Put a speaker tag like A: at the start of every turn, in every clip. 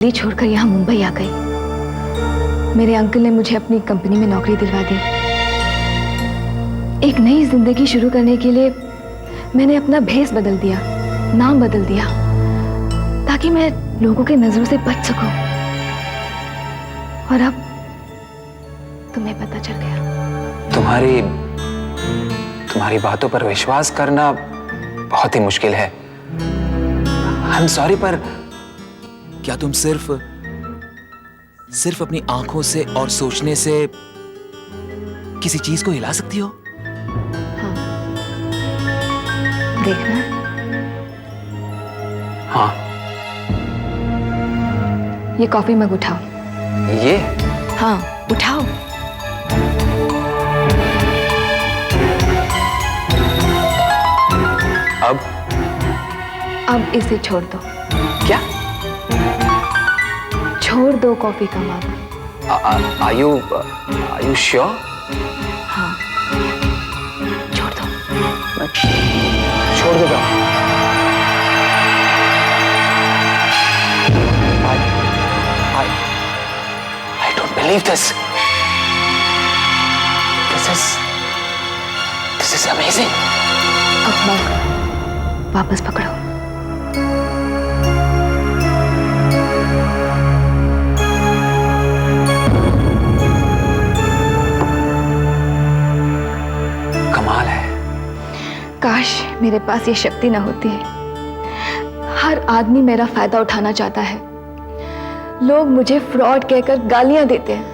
A: दिल्ली छोड़कर यहाँ मुंबई आ गई। मेरे अंकल ने मुझे अपनी कंपनी में नौकरी दिलवा दी। एक नई जिंदगी शुरू करने के लिए मैंने अपना भेष बदल दिया, नाम बदल दिया, ताकि मैं लोगों के नजरों से बच सकूं। और अब तुम्हें पता चल गया।
B: तुम्हारी बातों पर विश्वास करना बहुत ही मुश्किल है। आई एम सॉरी, पर क्या तुम सिर्फ अपनी आंखों से और सोचने से किसी चीज को हिला सकती हो?
A: हाँ, देखना है?
B: हाँ।
A: ये कॉफी मग उठाओ।
B: ये?
A: हाँ, उठाओ। अब इसे छोड़ दो।
B: क्या?
A: छोड़ दो कॉफी का मग।
B: Are you sure?
A: हाँ, छोड़ दो।
B: छोड़ देगा। I don't believe this. This is amazing.
A: अब मग वापस पकड़ो।
B: कमाल है।
A: काश मेरे पास ये शक्ति ना होती। हर आदमी मेरा फायदा उठाना चाहता है। लोग मुझे फ्रॉड कहकर गालियां देते हैं।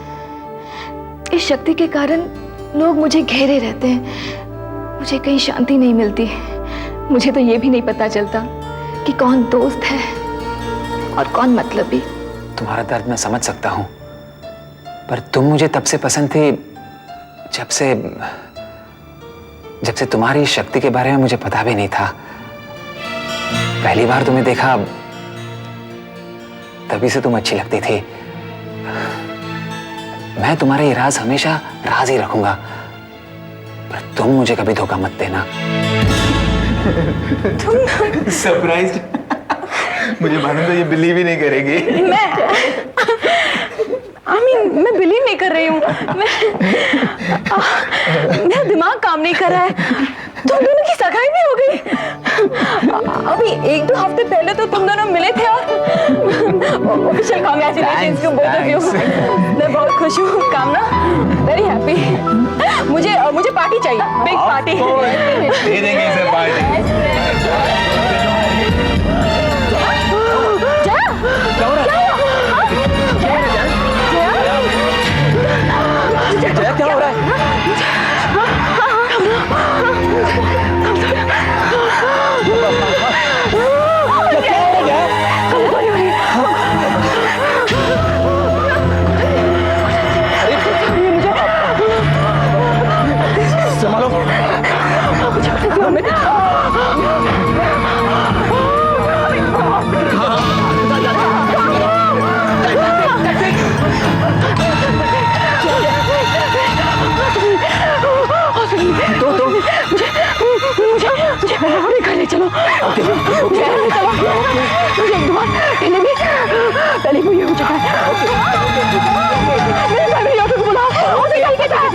A: इस शक्ति के कारण लोग मुझे घेरे रहते हैं। मुझे कहीं शांति नहीं मिलती। मुझे तो ये भी नहीं पता चलता कि कौन दोस्त है और कौन मतलबी।
B: तुम्हारा दर्द मैं समझ सकता हूं, पर तुम मुझे तब से पसंद थी जब से तुम्हारी शक्ति के बारे में मुझे पता भी नहीं था। पहली बार तुम्हें देखा तभी से तुम अच्छी लगती थी। मैं तुम्हारे ये राज हमेशा राज ही रखूंगा, पर तुम मुझे कभी धोखा मत देना।
C: सरप्राइज। मुझे मालूम था ये बिलीव ही नहीं करेगी।
D: मैं बिलीव नहीं कर रही हूँ। मेरा दिमाग काम नहीं कर रहा है। तुम दोनों की सगाई भी हो गई। अभी 1-2 हफ्ते पहले तो तुम दोनों मिले थे। और official congratulations to both of you. मैं बहुत खुश हूँ कामना, वेरी हैप्पी। मुझे पार्टी चाहिए, बिग पार्टी।
C: दे देंगे इसे पार्टी।
B: क्या हो रहा है?
C: संभालो।
D: मुझे घर ले चलो। मुझे एक बार पहले भी ये हो चुका है। मेरे फैमिली डॉक्टर को बुलाओ। उसे यही कहता है।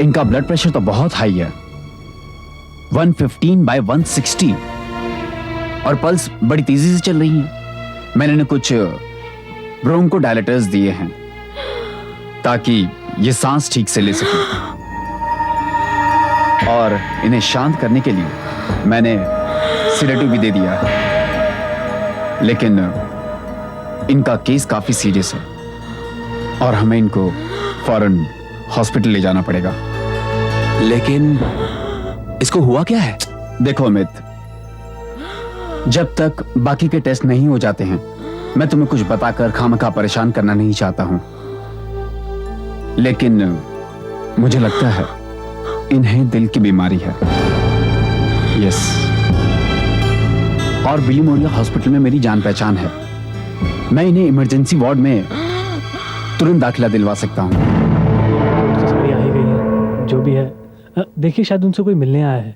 E: इनका ब्लड प्रेशर तो बहुत हाई है, 115/160, और पल्स बड़ी तेजी से चल रही है। मैंने इन्हें कुछ ब्रोंकोडायलेटर्स दिए हैं ताकि ये सांस ठीक से ले सके, और इन्हें शांत करने के लिए मैंने सिडेटिव भी दे दिया है। लेकिन इनका केस काफी सीरियस है और हमें इनको फौरन हॉस्पिटल ले जाना पड़ेगा।
B: लेकिन इसको हुआ क्या है?
E: देखो अमित, जब तक बाकी के टेस्ट नहीं हो जाते हैं, मैं तुम्हें कुछ बताकर खामखा परेशान करना नहीं चाहता हूं। लेकिन मुझे लगता है इन्हें दिल की बीमारी है। यस, और बिली मोरिया हॉस्पिटल में मेरी जान पहचान है। मैं इन्हें इमरजेंसी वार्ड में तुरंत दाखिला दिलवा सकता हूं।
C: आ ही गई है।
F: जो भी है, देखिए शायद उनसे कोई मिलने आया है।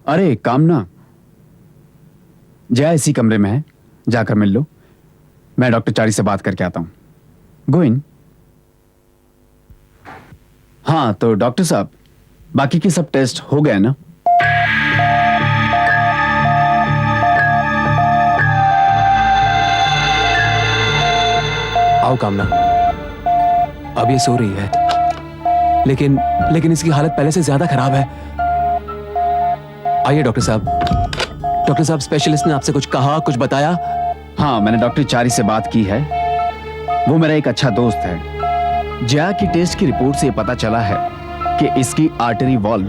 E: अरे कामना, जया इसी कमरे में है, जाकर मिल लो। मैं डॉक्टर चारी से बात करके आता हूं। गो इन। हाँ तो डॉक्टर साहब, बाकी के सब टेस्ट हो गए ना?
B: आओ कामना, अब ये सो रही है, लेकिन इसकी हालत पहले से ज्यादा खराब है। आइए डॉक्टर साहब। डॉक्टर साहब, स्पेशलिस्ट ने आपसे कुछ कहा, कुछ बताया?
E: हाँ, मैंने डॉक्टर चारी से बात की है। वो मेरा एक अच्छा दोस्त है। जया की टेस्ट की रिपोर्ट से पता चला है कि इसकी आर्टरी वॉल्व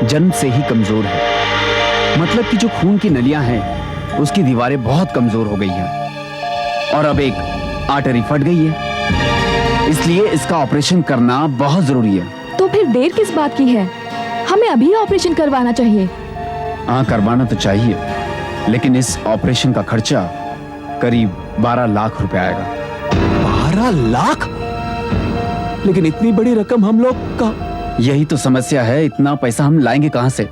E: जन्म से ही कमजोर है। मतलब कि जो खून की नलियां हैं, उसकी दीवारें बहुत कमजोर हो गई हैं और अब एक आर्टरी फट गई है। इसलिए इसका ऑपरेशन करना बहुत जरूरी है।
A: तो फिर देर किस बात की है? हमें अभी ऑपरेशन करवाना चाहिए।
E: हाँ, करवाना तो चाहिए, लेकिन इस ऑपरेशन का खर्चा करीब 12 लाख रुपए आएगा।
B: 12 लाख? लेकिन इतनी बड़ी रकम हम लोग का।
E: यही तो समस्या है, इतना पैसा हम लाएंगे कहां से?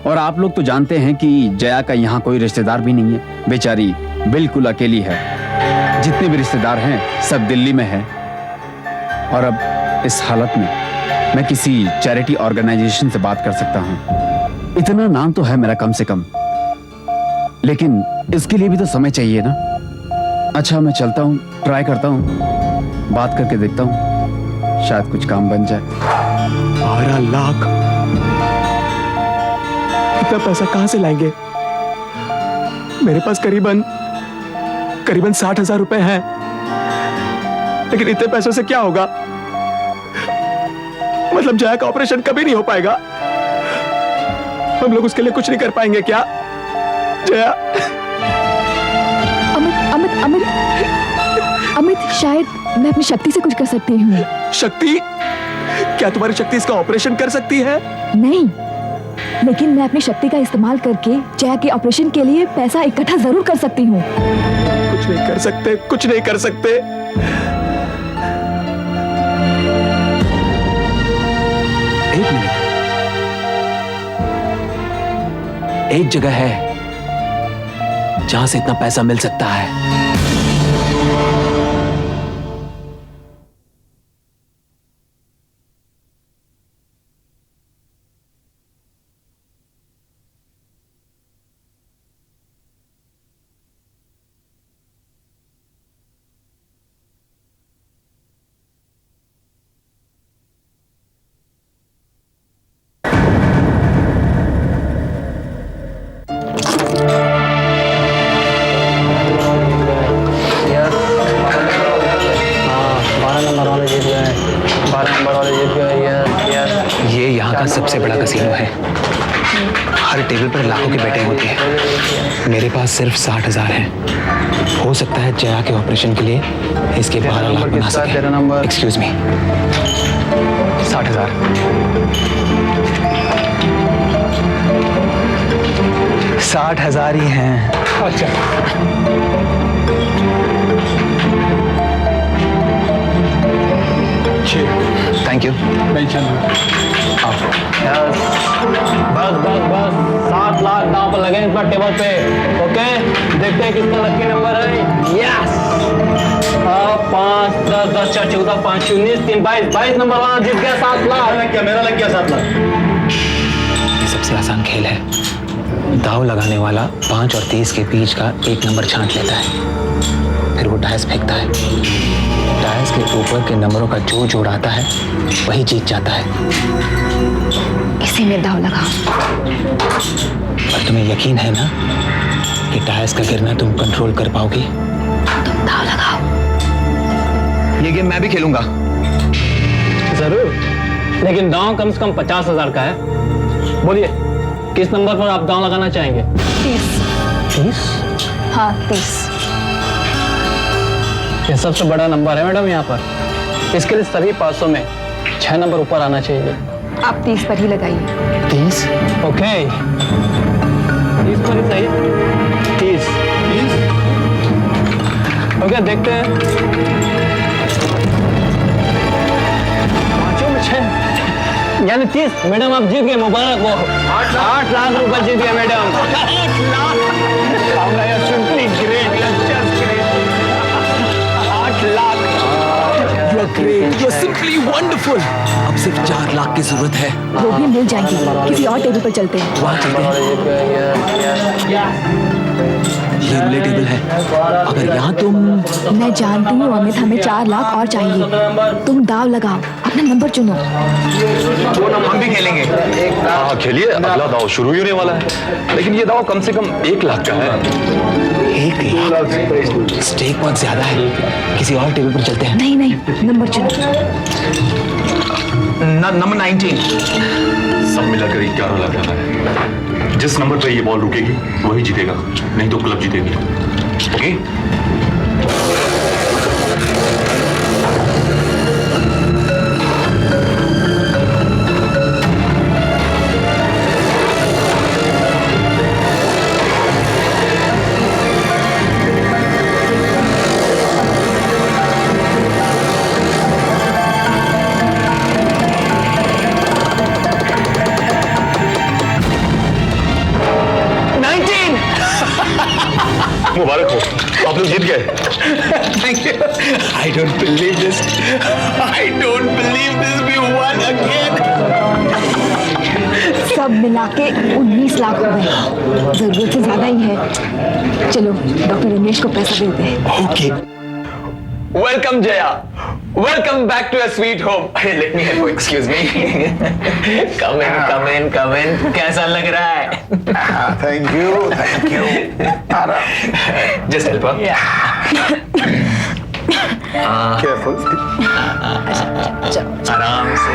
E: और आप लोग तो जानते हैं कि जया का यहाँ कोई रिश्तेदार भी नहीं है। बेचारी बिल्कुल अकेली है। जितने भी रिश्तेदार हैं सब दिल्ली में हैं। और अब इस हालत में मैं किसी चैरिटी ऑर्गेनाइजेशन से बात कर सकता हूँ। इतना नाम तो है मेरा कम से कम, लेकिन इसके लिए भी तो समय चाहिए ना। अच्छा, मैं चलता हूँ, ट्राई करता हूँ, बात करके देखता हूँ, शायद कुछ काम बन जाए।
B: 12 लाख? इतना पैसा कहां से लाएंगे? मेरे पास करीबन 60,000 रुपए हैं, लेकिन इतने पैसों से क्या होगा? मतलब जया का ऑपरेशन कभी नहीं हो पाएगा। हम लोग उसके लिए कुछ नहीं कर पाएंगे क्या? जया।
A: अमित, शायद मैं अपनी शक्ति से कुछ कर सकती हूँ।
B: शक्ति? क्या तुम्हारी शक्ति इसका ऑपरेशन कर सकती है?
A: नहीं, लेकिन मैं अपनी शक्ति का इस्तेमाल करके जया के ऑपरेशन के लिए पैसा इकट्ठा जरूर कर सकती हूँ।
B: कुछ नहीं कर सकते, कुछ नहीं कर सकते। एक मिनट, एक जगह है जहां से इतना पैसा मिल सकता है। ये यहाँ का सबसे बड़ा कसीनो है। हर टेबल पर लाखों की बैटिंग होती है। मेरे पास सिर्फ 60,000 हैं। हो सकता है जया के ऑपरेशन के लिए इसके 12 लाख बना सके। Excuse me, 60,000। 60,000 ही हैं। अच्छा, थैंक यू।
G: बस 7 लाख दांव पर लगे इस बार टेबल पे। ओके, देखते हैं किसका लकी नंबर है। यस, 5 10 10 4 14 5 19 3 22 नंबर वाला जीत गया 7 लाख। मेरा लग गया 7 लाख।
B: ये सबसे आसान खेल है। दाव लगाने वाला 5 और 30 के बीच का एक नंबर छांट लेता है, फिर वो डायस फेंकता है। डायस के ऊपर के नंबरों का जो जोड़ आता है वही जीत जाता है।
A: इसी में दाव लगाओ।
B: और तुम्हें यकीन है ना कि डायस का गिरना तुम कंट्रोल कर पाओगी?
A: तुम दाव लगाओ।
B: ये गेम मैं भी खेलूंगा।
G: जरूर, लेकिन दांव कम से कम 50,000 का है। बोलिए, किस नंबर पर आप दांव लगाना चाहेंगे? 30?
A: हाँ, 30।
G: ये सबसे बड़ा नंबर है मैडम यहाँ पर। इसके लिए सभी 500 में 6 नंबर ऊपर आना चाहिए।
A: आप 30 पर ही लगाइए।
B: 30?
G: ओके, 30 पर ही सही। 30? ओके, देखते हैं। 5 में 6 यानी 30। मैडम आप जीत गए, मुबारक हो। 8 लाख रुपए जीत गए मैडम। 8 लाख। कामना यार simply great, just great. 8 lakh.
H: You are great. You are simply wonderful. अब सिर्फ 4 लाख की जरूरत है।
A: वो भी मिल जाएंगे, किसी और टेबल पर चलते हैं।
H: वहाँ चलते हैं। ये रूले टेबल है। अगर यहाँ तुम
A: मैं जानती हूँ अमित, हमें 4 लाख और चाहिए। तुम दाव लगाओ, अपना नंबर चुनो।
C: हम भी खेलेंगे।
I: हाँ खेलिए, अगला दाव शुरू ही होने वाला है। लेकिन ये दाव कम से कम 1 लाख का है।
B: 1 लाख? स्टेक बहुत ज्यादा है, किसी और टेबल पर चलते हैं।
A: नहीं नहीं, नंबर चुनो।
C: नंबर 19।
I: सब मिलाकर 11 लाख का है। जिस नंबर पे ये बॉल रुकेगी वही जीतेगा, नहीं तो क्लब जीतेगी। ओके? मुबारक हो, आप लोग जीत गए।
C: Thank you. I don't believe this. I don't believe this. We won again.
A: सब मिला के 19 लाख हो गए। जरूरत से ज्यादा ही है। चलो डॉक्टर रमेश को पैसा देते हैं।
C: Okay. Welcome Jaya. Welcome back to a sweet home. Let me help you. Excuse me. Come in, come in, come in. कैसा लग रहा है? Thank you, thank you. Just help her. Careful. आराम से.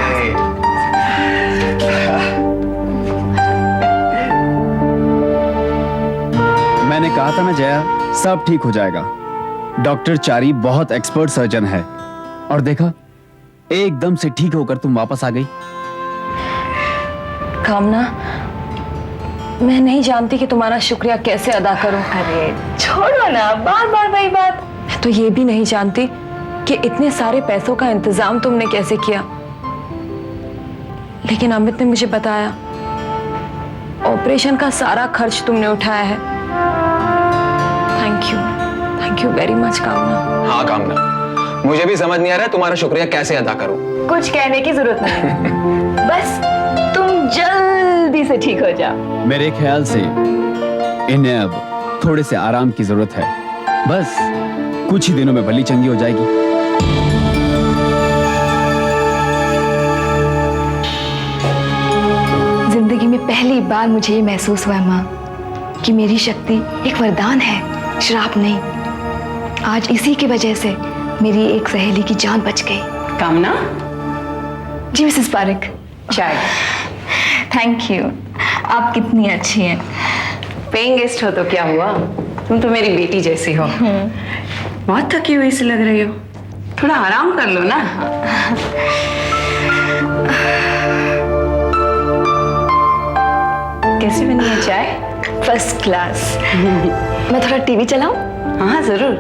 E: मैंने कहा था ना जया, सब ठीक हो जाएगा। डॉक्टर चारी बहुत एक्सपर्ट सर्जन है, और देखा एकदम से ठीक होकर तुम वापस आ गई।
D: कामना, मैं नहीं जानती कि तुम्हारा शुक्रिया कैसे अदा करूं। अरे छोड़ो ना, बार बार वही बात। मैं तो ये भी नहीं जानती कि इतने सारे पैसों का इंतजाम तुमने कैसे किया, लेकिन अमित ने मुझे बताया ऑपरेशन का सारा खर्च तुमने उठाया है। थैंक यू वेरी मच कामना।
B: हाँ कामना, मुझे भी समझ नहीं आ रहा है तुम्हारा शुक्रिया कैसे अदा करूं।
A: कुछ कहने की जरूरत नहीं, बस तुम जल्दी से ठीक हो जाओ।
E: मेरे ख्याल से इन्हें अब थोड़े से आराम की जरूरत है। बस कुछ ही दिनों में भली चंगी हो जाएगी।
A: जिंदगी में पहली बार मुझे ये महसूस हुआ माँ कि मेरी शक्ति एक वरदान है, श्राप नहीं। आज इसी की वजह से मेरी एक सहेली की जान बच गई।
D: कामना,
A: जी मिसेस पारिक,
D: चाय।
A: Thank you. आप कितनी अच्छी हैं।
D: पेइंग गेस्ट हो तो क्या हुआ, तुम तो मेरी बेटी जैसी हो। बहुत थकी हुई सी लग रही हो, थोड़ा आराम कर लो ना। कैसी बनी है चाय?
A: First class. मैं थोड़ा टीवी चलाऊं?
D: हाँ जरूर।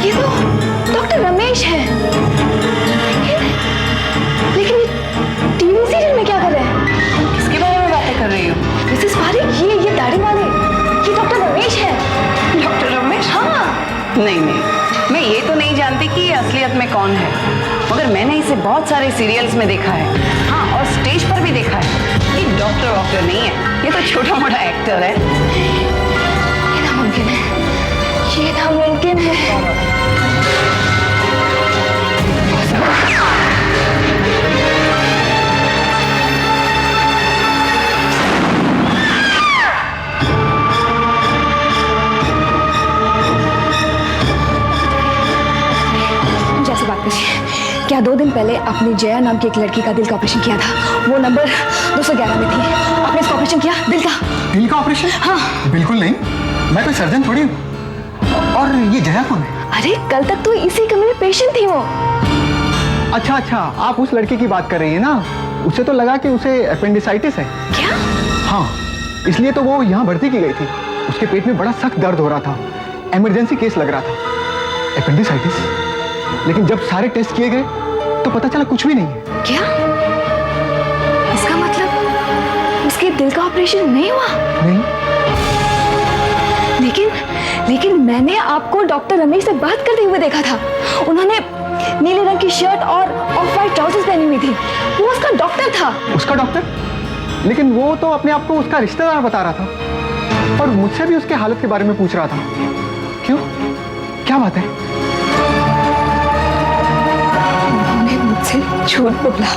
A: ये तो डॉक्टर रमेश है। लेकिन ये टीवी सीरियल में क्या कर रहे हैं?
D: किसके बारे में बातें कर रही हो?
A: मिसेस पारिक, ये दाढ़ी वाले, ये डॉक्टर रमेश है।
D: डॉक्टर रमेश?
A: हाँ।
D: नहीं, मैं ये तो नहीं जानती कि ये असलियत में कौन है, मगर मैंने इसे बहुत सारे सीरियल्स में देखा है। हाँ, और स्टेज पर भी देखा है। ये डॉक्टर नहीं है, ये तो छोटा मोटा एक्टर है।
A: ये नामुमकिन है, ये नामुमकिन है। जैसे बात करिए, क्या 2 दिन पहले आपने जया नाम की एक लड़की का दिल का ऑपरेशन किया था? वो नंबर 211 में थी। आपने इसका ऑपरेशन किया? दिल का
C: दिल का ऑपरेशन?
A: हाँ।
C: बिल्कुल नहीं, मैं कोई सर्जन थोड़ी हूँ।
J: और ये जया कौन है?
A: अरे कल तक तो इसी कमरे में पेशेंट थी वो।
J: अच्छा अच्छा, आप उस लड़के की बात कर रही है ना? उसे तो लगा कि उसे अपेंडिसाइटिस है।
A: क्या?
J: हाँ, इसलिए तो वो यहाँ भर्ती की गई थी। उसके पेट में बड़ा सख्त दर्द हो रहा था, इमरजेंसी केस लग रहा था। अपेंडिसाइटिस। लेकिन जब सारे टेस्ट किए गए तो पता चला कुछ भी नहीं है।
A: क्या? इसका मतलब उसके दिल का ऑपरेशन नहीं हुआ?
J: नहीं।
A: लेकिन मैंने आपको डॉक्टर रमेश से बात करते हुए देखा था। उन्होंने नीले रंग की शर्ट और ऑफ वाइट ट्राउजर्स पहनी हुई थी। वो उसका डॉक्टर था।
J: उसका डॉक्टर? लेकिन वो तो अपने आप को उसका रिश्तेदार बता रहा था और मुझसे भी उसके हालत के बारे में पूछ रहा था। क्यों? क्या बात है?
A: उन्होंने मुझसे झूठ बोला।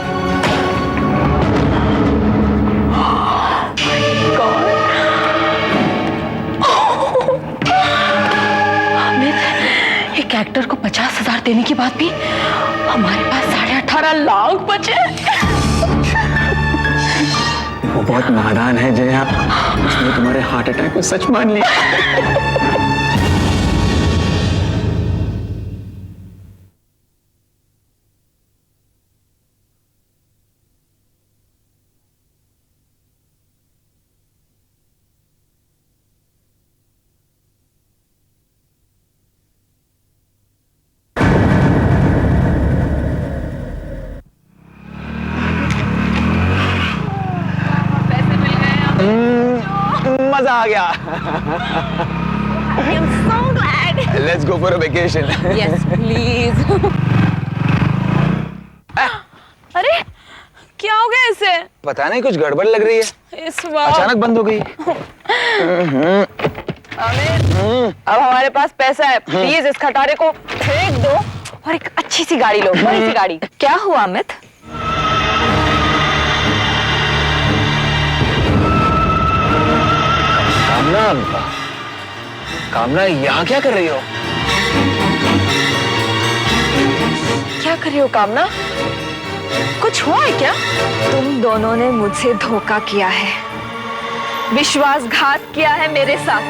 D: एक एक्टर को 50,000 देने के बाद भी हमारे पास 18.5 लाख बचे।
C: वो बहुत नादान है जया, उसने तुम्हारे हार्ट अटैक को सच मान लिया। मजा आ गया।
D: I am so glad.
C: Let's go for a vacation.
D: Yes, please. अरे क्या हो गया इसे?
C: पता नहीं, कुछ गड़बड़ लग रही है।
D: इस बार
C: अचानक बंद हो गई।
D: अब हमारे पास पैसा है, प्लीज इस खटारे को फेंक दो और एक अच्छी सी गाड़ी लो, बड़ी सी गाड़ी। क्या हुआ अमित?
C: कामना, कामना यहाँ क्या कर रही हो?
D: क्या कर रही हो कामना? कुछ हुआ है क्या?
A: तुम दोनों ने मुझसे धोखा किया है, विश्वासघात किया है मेरे साथ।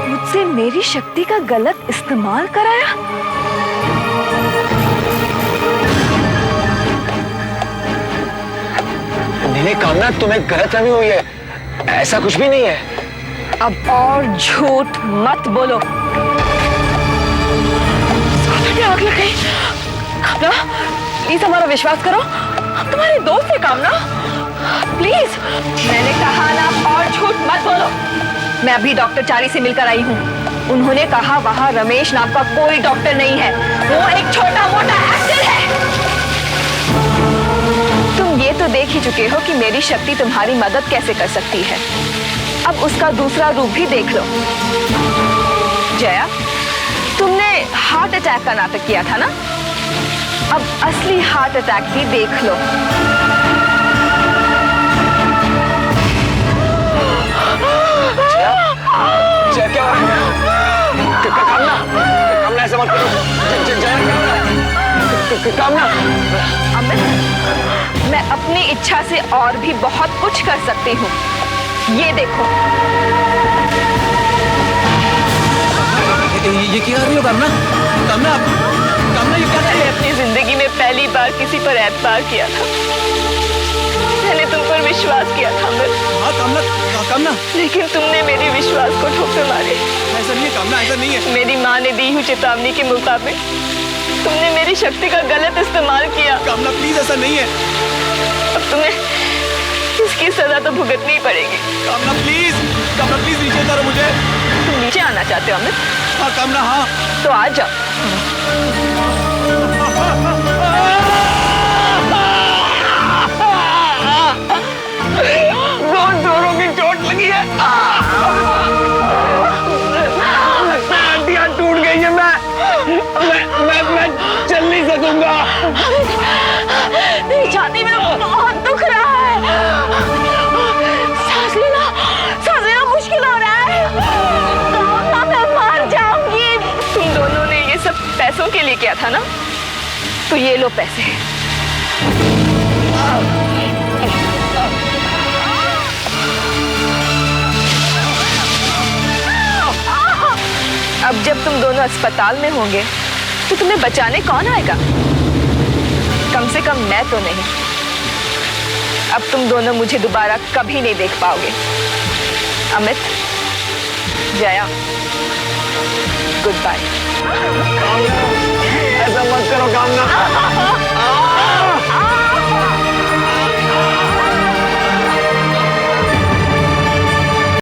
A: मुझसे मेरी शक्ति का गलत इस्तेमाल कराया।
C: नहीं कामना, तुम्हें गलतफहमी हुई है, ऐसा कुछ भी नहीं है।
D: अब और झूठ मत बोलो। आग लग गई। कामना प्लीज हमारा विश्वास करो, हम तुम्हारे दोस्त हैं कामना, प्लीज। मैंने कहा ना, और झूठ मत बोलो। मैं अभी डॉक्टर चारी से मिलकर आई हूँ। उन्होंने कहा वहां रमेश नाम का कोई डॉक्टर नहीं है, वो एक छोटा मोटा एक्टर है। तुम ये तो देख ही चुके हो कि मेरी शक्ति तुम्हारी मदद कैसे कर सकती है। अब उसका दूसरा रूप भी देख लो। जया, तुमने हार्ट अटैक का नाटक किया था ना? अब असली हार्ट अटैक भी देख लो।
C: जया क्या? कामना, कामना ऐसा मत करो। जया कामना।
A: अमित, मैं अपनी इच्छा से और भी बहुत कुछ कर सकती हूँ। ये देखो।
H: ये क्या कर रही हो कामना? कामना, कामना ये क्या कर रही
D: मैंने अपनी जिंदगी में पहली बार किसी पर एतबार किया था। मैंने तुम पर विश्वास किया था अमित।
H: हाँ कामना, कामना।
D: लेकिन तुमने मेरे विश्वास को ठोकर मारी।
H: ऐसा नहीं है कामना, ऐसा नहीं है।
D: मेरी माँ ने दी हुई चेतावनी के मुताबिक तुमने मेरी शक्ति का गलत इस्तेमाल किया।
H: कामना प्लीज, ऐसा नहीं है।
D: अब तुम्हें इसकी सजा तो भुगतनी ही पड़ेगी।
H: कामना प्लीज, कामना प्लीज नीचे उतारो मुझे।
D: तुम नीचे आना चाहते हो अमित?
H: हाँ कामना, हाँ।
D: तो आ जाओ।
C: जोरों की चोट लगी है। हड्डियां टूट गई है। मैं चल नहीं सकूंगा।
D: मेरी छाती में बहुत दुख रहा है। सांस लेना मुश्किल हो रहा है। मैं मर जाऊंगी। तुम दोनों ने ये सब पैसों के लिए किया था ना? तो ये लो पैसे। अब जब तुम दोनों अस्पताल में होंगे तो तुम्हें बचाने कौन आएगा? कम से कम मैं तो नहीं। अब तुम दोनों मुझे दोबारा कभी नहीं देख पाओगे। Amit, Jaya, good bye.
C: ऐसा मत करो कामना।